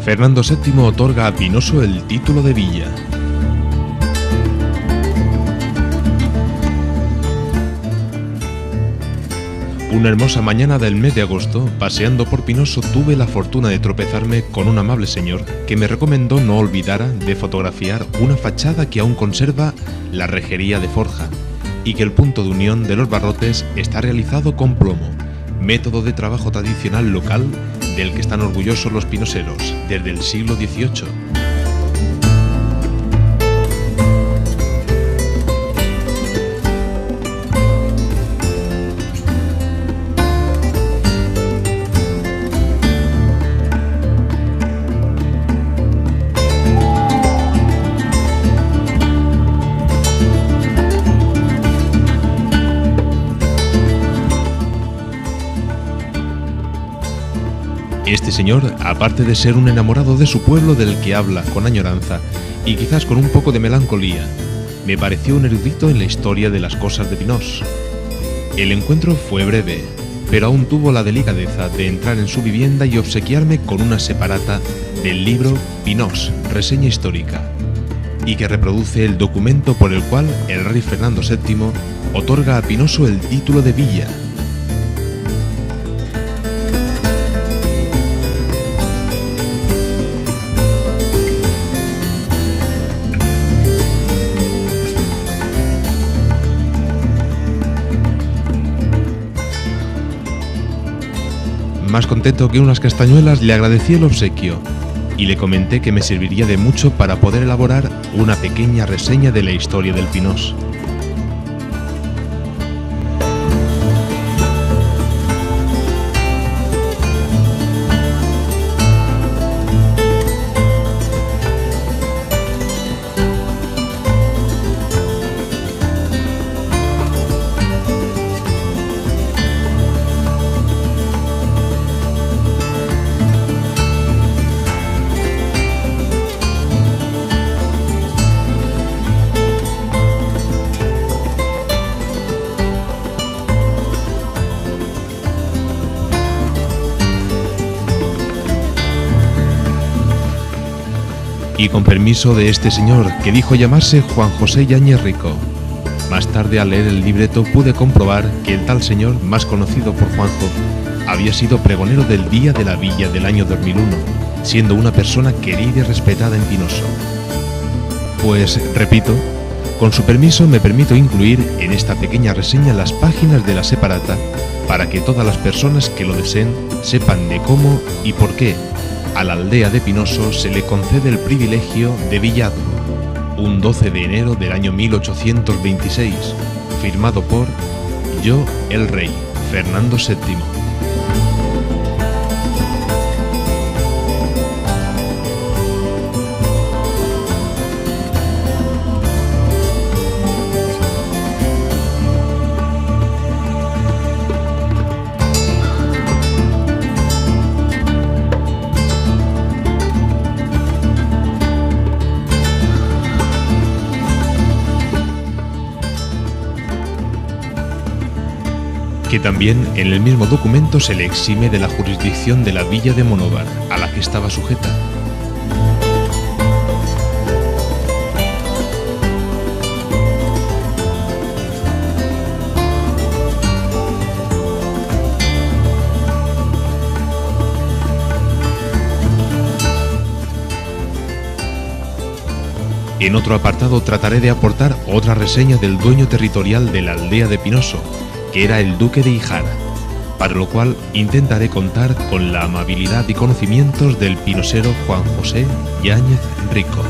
Fernando VII otorga a Pinoso el título de villa. Una hermosa mañana del mes de agosto, paseando por Pinoso, tuve la fortuna de tropezarme con un amable señor que me recomendó no olvidara de fotografiar una fachada que aún conserva la rejería de forja y que el punto de unión de los barrotes está realizado con plomo, método de trabajo tradicional local del que están orgullosos los pinoseros desde el siglo XVIII. Este señor, aparte de ser un enamorado de su pueblo del que habla con añoranza y quizás con un poco de melancolía, me pareció un erudito en la historia de las cosas de Pinós. El encuentro fue breve, pero aún tuvo la delicadeza de entrar en su vivienda y obsequiarme con una separata del libro Pinós, reseña histórica, y que reproduce el documento por el cual el rey Fernando VII otorga a Pinoso el título de villa. Más contento que unas castañuelas, le agradecí el obsequio y le comenté que me serviría de mucho para poder elaborar una pequeña reseña de la historia del Pinós. Y con permiso de este señor, que dijo llamarse Juan José Yáñez Rico. Más tarde, al leer el libreto, pude comprobar que el tal señor, más conocido por Juanjo, había sido pregonero del Día de la Villa del año 2001, siendo una persona querida y respetada en Pinoso. Pues, repito, con su permiso me permito incluir en esta pequeña reseña las páginas de la separata para que todas las personas que lo deseen sepan de cómo y por qué a la aldea de Pinoso se le concede el privilegio de villazgo, un 12 de enero del año 1826, firmado por Yo el Rey, Fernando VII. Que también en el mismo documento se le exime de la jurisdicción de la villa de Monóvar, a la que estaba sujeta. En otro apartado trataré de aportar otra reseña del dueño territorial de la aldea de Pinoso, que era el duque de Híjar, para lo cual intentaré contar con la amabilidad y conocimientos del pinosero Juan José Yáñez Rico.